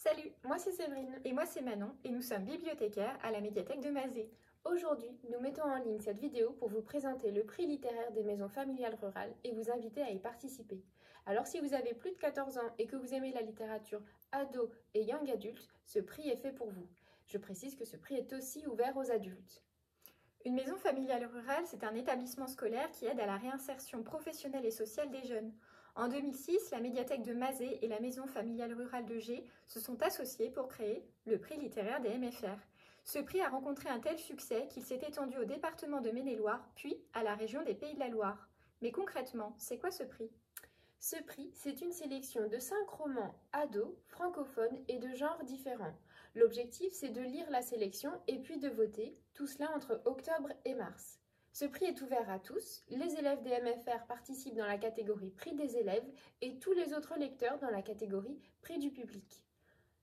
Salut, moi c'est Séverine. Et moi c'est Manon et nous sommes bibliothécaires à la médiathèque de Mazé. Aujourd'hui, nous mettons en ligne cette vidéo pour vous présenter le prix littéraire des maisons familiales rurales et vous inviter à y participer. Alors si vous avez plus de 14 ans et que vous aimez la littérature ado et young adulte, ce prix est fait pour vous. Je précise que ce prix est aussi ouvert aux adultes. Une maison familiale rurale, c'est un établissement scolaire qui aide à la réinsertion professionnelle et sociale des jeunes. En 2006, la médiathèque de Mazé et la maison familiale rurale de Gers se sont associées pour créer le prix littéraire des MFR. Ce prix a rencontré un tel succès qu'il s'est étendu au département de Maine-et-Loire, puis à la région des Pays de la Loire. Mais concrètement, c'est quoi ce prix ? Ce prix, c'est une sélection de 5 romans ados, francophones et de genres différents. L'objectif, c'est de lire la sélection et puis de voter, tout cela entre octobre et mars. Ce prix est ouvert à tous, les élèves des MFR participent dans la catégorie prix des élèves et tous les autres lecteurs dans la catégorie prix du public.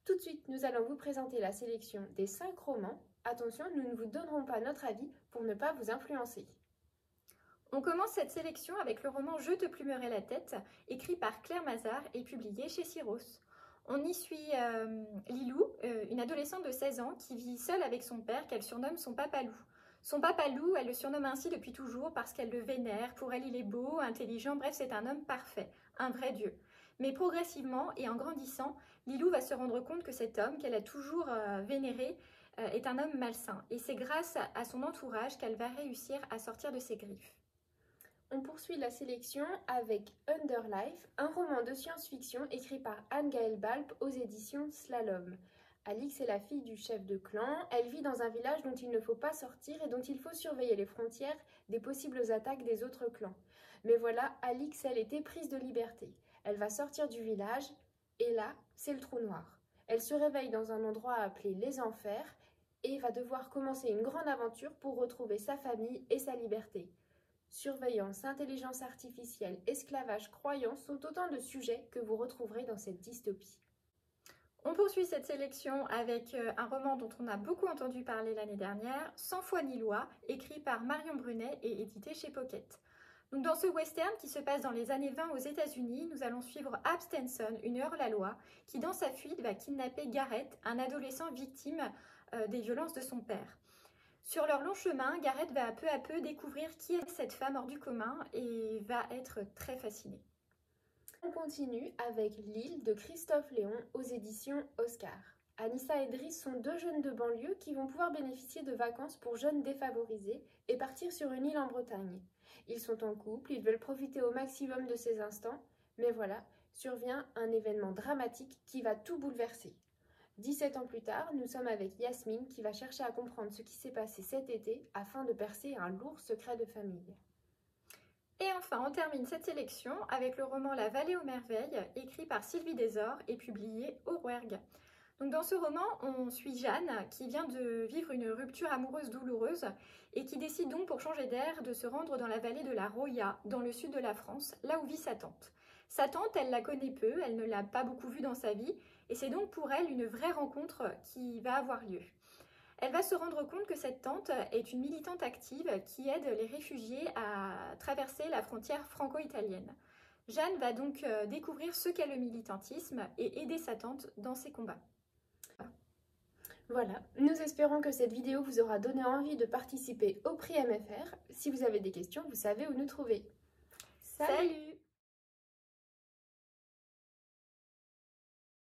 Tout de suite, nous allons vous présenter la sélection des 5 romans. Attention, nous ne vous donnerons pas notre avis pour ne pas vous influencer. On commence cette sélection avec le roman Je te plumerai la tête, écrit par Claire Mazard et publié chez Syros. On y suit Lilou, une adolescente de 16 ans qui vit seule avec son père qu'elle surnomme son papa loup. Son papa loup, elle le surnomme ainsi depuis toujours parce qu'elle le vénère. Pour elle, il est beau, intelligent, bref, c'est un homme parfait, un vrai dieu. Mais progressivement et en grandissant, Lilou va se rendre compte que cet homme qu'elle a toujours vénéré est un homme malsain. Et c'est grâce à son entourage qu'elle va réussir à sortir de ses griffes. On poursuit la sélection avec Underlife, un roman de science-fiction écrit par Anne-Gaëlle Balp aux éditions Slalom. Alix est la fille du chef de clan, elle vit dans un village dont il ne faut pas sortir et dont il faut surveiller les frontières des possibles attaques des autres clans. Mais voilà, Alix, elle est éprise de liberté. Elle va sortir du village et là, c'est le trou noir. Elle se réveille dans un endroit appelé les Enfers et va devoir commencer une grande aventure pour retrouver sa famille et sa liberté. Surveillance, intelligence artificielle, esclavage, croyance sont autant de sujets que vous retrouverez dans cette dystopie. On poursuit cette sélection avec un roman dont on a beaucoup entendu parler l'année dernière, Sans foi ni loi, écrit par Marion Brunet et édité chez Pocket. Donc dans ce western qui se passe dans les années 20 aux États-Unis, nous allons suivre Ab Stenson, une hors-la-loi, qui dans sa fuite va kidnapper Garrett, un adolescent victime des violences de son père. Sur leur long chemin, Garrett va peu à peu découvrir qui est cette femme hors du commun et va être très fasciné. On continue avec L'île de Christophe Léon aux éditions Oscar. Anissa et Driss sont deux jeunes de banlieue qui vont pouvoir bénéficier de vacances pour jeunes défavorisés et partir sur une île en Bretagne. Ils sont en couple, ils veulent profiter au maximum de ces instants, mais voilà, survient un événement dramatique qui va tout bouleverser. 17 ans plus tard, nous sommes avec Yasmine qui va chercher à comprendre ce qui s'est passé cet été afin de percer un lourd secret de famille. Et enfin, on termine cette sélection avec le roman La Vallée aux merveilles, écrit par Sylvie Desor et publié au Rouergue. Donc dans ce roman, on suit Jeanne qui vient de vivre une rupture amoureuse douloureuse et qui décide donc pour changer d'air de se rendre dans la vallée de la Roya, dans le sud de la France, là où vit sa tante. Sa tante, elle la connaît peu, elle ne l'a pas beaucoup vue dans sa vie et c'est donc pour elle une vraie rencontre qui va avoir lieu. Elle va se rendre compte que cette tante est une militante active qui aide les réfugiés à traverser la frontière franco-italienne. Jeanne va donc découvrir ce qu'est le militantisme et aider sa tante dans ses combats. Voilà, nous espérons que cette vidéo vous aura donné envie de participer au prix MFR. Si vous avez des questions, vous savez où nous trouver. Salut!